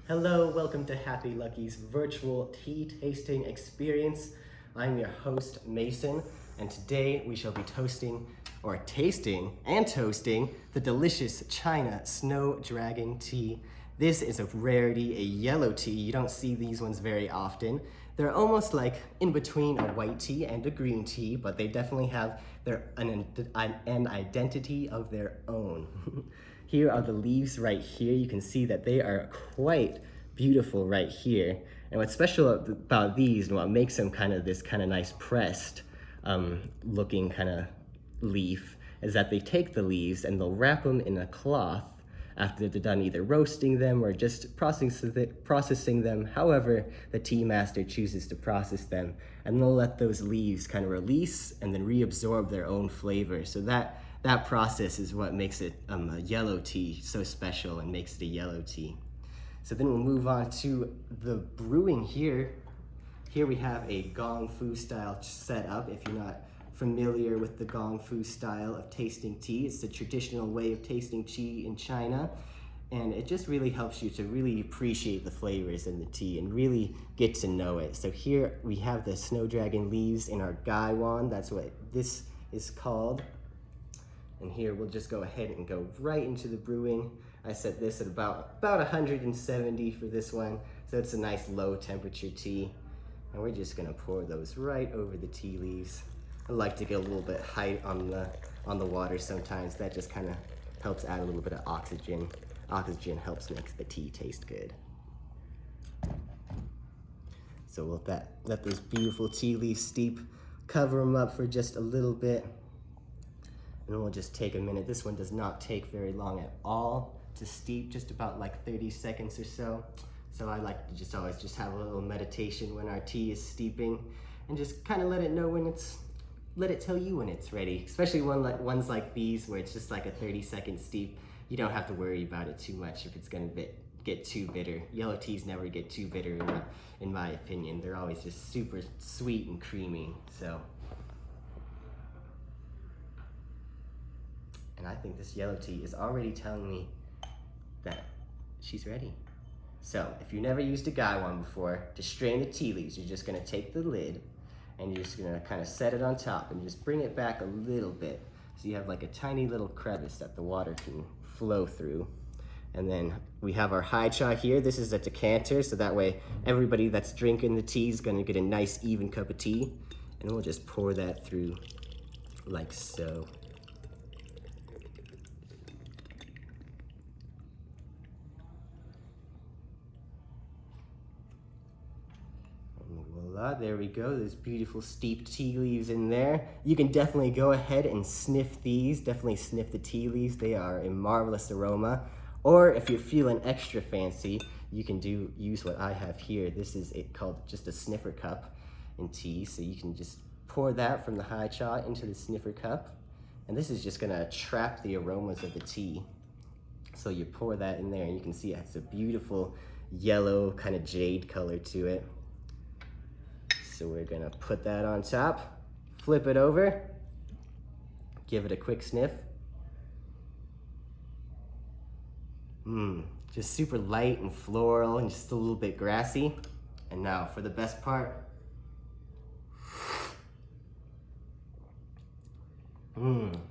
Hello, welcome to Happy Lucky's virtual tea tasting experience. I'm your host, Mason, and today we shall be tasting and toasting the delicious China Snow Dragon tea. This is a rarity, a yellow tea. You don't see these ones very often. They're almost like in between a white tea and a green tea, but they definitely have an identity of their own. Here are the leaves right here. You can see that they are quite beautiful right here. And what's special about these and what makes them this kind of nice pressed looking kind of leaf is that they take the leaves and they'll wrap them in a cloth after they're done either roasting them or just processing them, however the tea master chooses to process them. And they'll let those leaves kind of release and then reabsorb their own flavor. So that process is what makes it a yellow tea so special and makes it a yellow tea. So then we'll move on to the brewing here. Here we have a gong fu style setup. If you're not familiar with the gong fu style of tasting tea, it's the traditional way of tasting tea in China. And it just really helps you to really appreciate the flavors in the tea and really get to know it. So here we have the snow dragon leaves in our gaiwan. That's what this is called. And here we'll just go ahead and go right into the brewing. I set this at about 170 for this one, so it's a nice low temperature tea. And we're just gonna pour those right over the tea leaves. I like to get a little bit height on the water sometimes. That just kind of helps add a little bit of oxygen. Oxygen helps make the tea taste good. So we'll let those beautiful tea leaves steep, cover them up for just a little bit. And we'll just take a minute. This one does not take very long at all to steep, just about like 30 seconds or so. So I like to always have a little meditation when our tea is steeping and just kind of let it tell you when it's ready. Especially ones like these where it's just like a 30-second steep. You don't have to worry about it too much if it's gonna get too bitter. Yellow teas never get too bitter in my opinion. They're always just super sweet and creamy, so. And I think this yellow tea is already telling me that she's ready. So if you never used a gaiwan before, to strain the tea leaves, you're just gonna take the lid and you're just gonna kind of set it on top and just bring it back a little bit. So you have like a tiny little crevice that the water can flow through. And then we have our hai cha here. This is a decanter, so that way everybody that's drinking the tea is gonna get a nice even cup of tea. And we'll just pour that through like so. Voila, there we go. There's beautiful steeped tea leaves in there. You can definitely go ahead and sniff these. Definitely sniff the tea leaves. They are a marvelous aroma. Or if you're feeling extra fancy, you can use what I have here. This is called just a sniffer cup in tea. So you can just pour that from the hai cha into the sniffer cup. And this is just gonna trap the aromas of the tea. So you pour that in there and you can see it's a beautiful yellow kind of jade color to it. So we're gonna put that on top, flip it over, give it a quick sniff. Just super light and floral and just a little bit grassy. And now for the best part.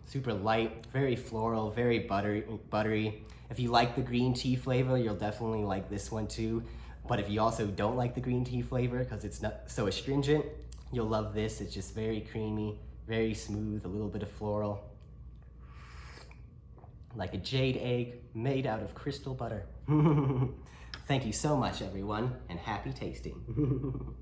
Super light, very floral, very buttery. If you like the green tea flavor, you'll definitely like this one too. But if you also don't like the green tea flavor because it's not so astringent, you'll love this. It's just very creamy, very smooth, a little bit of floral. Like a jade egg made out of crystal butter. Thank you so much, everyone, and happy tasting.